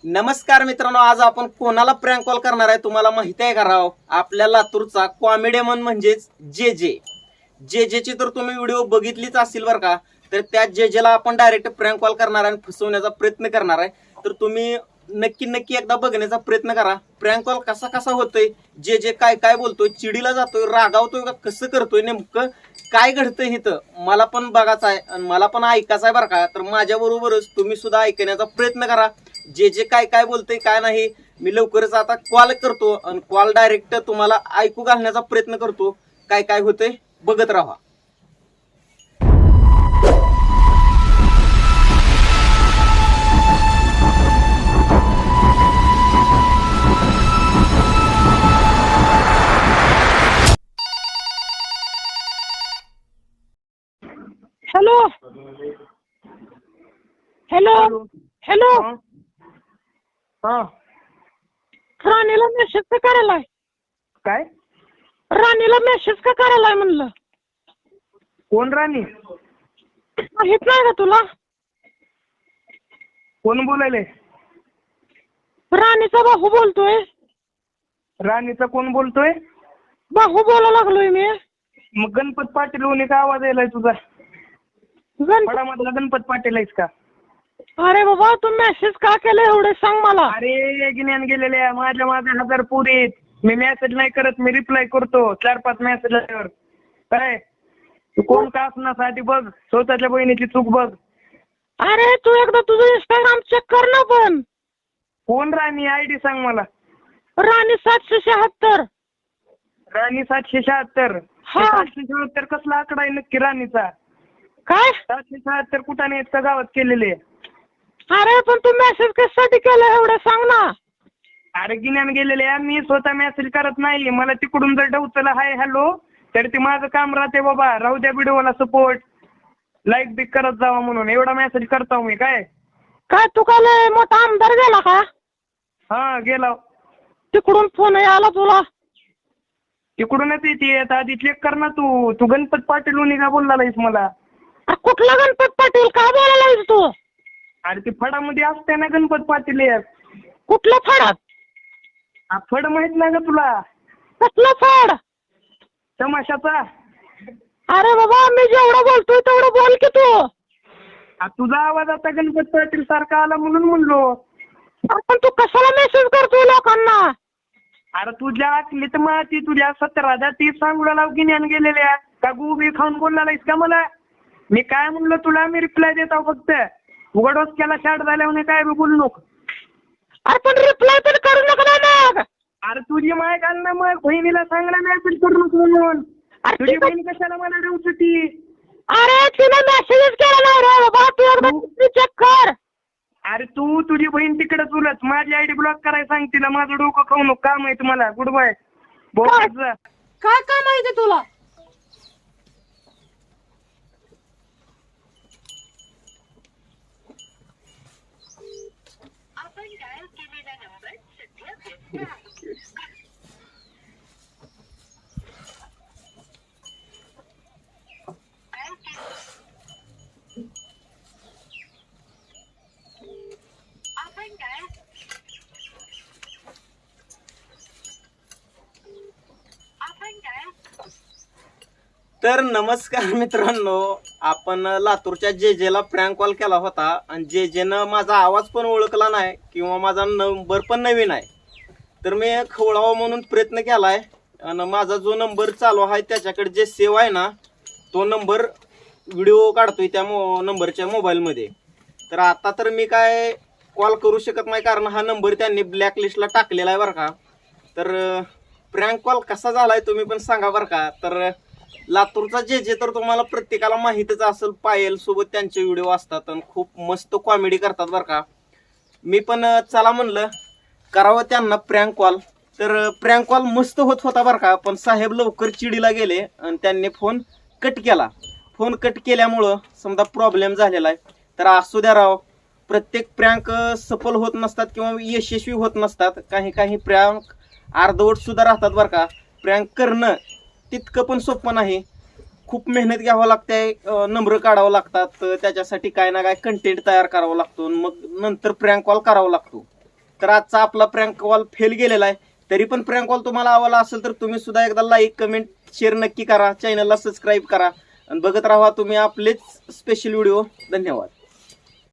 नमस्कार मित्रांनो, आज आपण कोणाला प्रँक कॉल करणार आहे तुम्हाला माहिती आहे का राव? आपल्या लातूरचा कॉमेडियन म्हणजेच जे ची तर तुम्ही व्हिडिओ बघितलीच असेल बरं का. तर त्या जेला आपण डायरेक्ट प्रँक कॉल करणार आहे, फसवण्याचा प्रयत्न करणार आहे. तर तुम्ही नक्की एकदा बघण्याचा प्रयत्न करा. प्रँक कॉल कसा कसा होतोय, जे काय काय बोलतोय, चिडीला जातोय, रागावतोय का कसं करतोय, नेमकं काय घडतंय इथं मला पण बघायचं आहे आणि मला पण ऐकायचं आहे बरं का. तर माझ्या बरोबरच तुम्ही सुद्धा ऐकण्याचा प्रयत्न करा. जे काय काय बोलतोय काय नाही, मी लवकरच आता कॉल करतो आणि कॉल डायरेक्ट तुम्हाला ऐकू घालण्याचा प्रयत्न करतो. काय काय होतंय बघत राहा. हॅलो हॅलो हॅलो हा राणीला मेसेज का करायलाय? काय? राणीला मेसेज का करायलाय म्हणलं? कोण राणी? माहित नाही का तुला? कोण बोलायले? राणीचा भाऊ बोलतोय. राणीचा कोण बोलतोय? भाऊ बोला लागलोय मी. मग गणपत पाटील होणे का आवाज यायलाय तुझा? फडामधला गणपत पाटील आहेस का? अरे बाबा, तू मेसेज का केलं एवढे सांग मला. अरे गिन्यान गेलेल्या माझ्या 1000 पोरी आहेत. मी मेसेज नाही करत, मी रिप्लाय करतो 4-5 मेसेज आल्यावर. काय तू कोण का असण्यासाठी बघ, स्वतःच्या बहिणीची चूक बघ. अरे तू एकदा तुझं इंस्टाग्राम चेक कर ना. पण कोण राणी? आयडी सांग मला. राणी 776. राणी 776. हा. 776 कसला आकडा आहे नक्की राणीचा? काय? 776 कुठं नाही का गावात केलेले? अरे पण तू मेसेज कशासाठी केलं एवढं सांग ना. अरे गिन्यान गेलेले मी स्वतः मेसेज करत नाही. मला तिकडून जर डवचला हाय हॅलो तर ते माझं काम राहते बाबा. राहू द्या व्हिडिओला सपोर्ट, लाईक बिक करत जावा म्हणून एवढा मेसेज करतो मी. काय काय तू काय लय मोठा आमदार गेला का? हा गेला. तिकडून फोन आला तुला? तिकडूनच येते. आधी चेक कर ना तू. तू गणपत पाटील होणी का बोललायस मला? कुठला गणपत पाटील? काय बोलायला तू? अरे ते फडामध्ये असते ना गणपत पाटील एक. कुठलं फडात? फड माहित नाही का तुला? कुठलं फड? तमाशाचा. अरे बाबा, मी जेवढं बोलतोय तेवढं बोल की तू. तुझा आवाज आता गणपत पाटील सारखा आला म्हणून म्हणलो. पण तू कशाला मेसेज करतोय लोकांना? अरे तुझ्या आकलीत माती, तुझ्या 17 ती सांगूला लाव गिन्यान गेलेल्या का गुबी खाऊन बोललायस का मला? मी काय म्हणलं तुला? मी रिप्लाय देतो फक्त. उघडोस केला शाट झाल्यावर काय बी बोलू नको. अरे पण रिप्लाय तर करू नका ना मग. अरे तुझी माय घाल ना मग. बहिणीला सांगला मेसेज करू नको म्हणून. तुझी बहीण कशाला मला देऊच ती? अरे तिने मेसेजच केला नाही रे बाबा. तू एकदा चेक कर. अरे तू तुझी बहीण तिकडे चुलत. माझी आयडी ब्लॉक करायला सांग तिला. माझं डोकं खाऊ नको. काम आहे तुम्हाला. Good bye. काय काम आहे ते तुला? तर नमस्कार मित्रांनो, आपण लातूरच्या जेला प्रँक कॉल केला होता आणि जेनं माझा आवाज पण ओळखला नाही किंवा माझा नंबर पण नवीन आहे. तर मी खवळावा म्हणून प्रयत्न केलाय आणि माझा जो नंबर चालू आहे त्याच्याकडे जे सेव्ह आहे ना, तो नंबर व्हिडिओ काढतोय त्या नंबरच्या मोबाईलमध्ये. तर आता तर मी काय कॉल करू शकत नाही कारण हा नंबर त्यांनी ब्लॅकलिस्टला टाकलेला आहे बरं का. तर प्रँक कॉल कसा झालाय तुम्ही पण सांगा बरं का. तर लातूरचा जे तर तुम्हाला प्रत्येकाला माहीतच असेल. पायल सोबत त्यांचे व्हिडिओ असतात आणि खूप मस्त कॉमेडी करतात बरं का. मी पण चला म्हणलं करावं त्यांना प्रँक कॉल. तर प्रँक कॉल मस्त होत होता बरं का. पण साहेब लवकर चिडीला गेले आणि त्यांनी फोन कट केला. फोन कट केल्यामुळं समजा प्रॉब्लेम झालेला आहे. तर असू द्या राव, प्रत्येक प्रँक सफल होत नसतात किंवा यशस्वी होत नसतात. काही प्रँक अर्धवट सुद्धा राहतात बरं का. प्रँक करणं तितकं पण सोपं नाही. खूप मेहनत घ्यावं लागते, नंबर काढावं लागतात, त्याच्यासाठी काय ना काय कंटेंट तयार करावं लागतो, मग नंतर प्रँक कॉल करावा लागतो. तर आजचा आपला प्रँक कॉल फेल गेलेला आहे. तरी पण प्रँक कॉल तुम्हाला आवडला असेल तर तुम्ही सुद्धा एकदा लाईक कमेंट शेअर नक्की करा. चॅनलला सबस्क्राईब करा आणि बघत राहा तुम्ही आपलेच स्पेशल व्हिडिओ. धन्यवाद.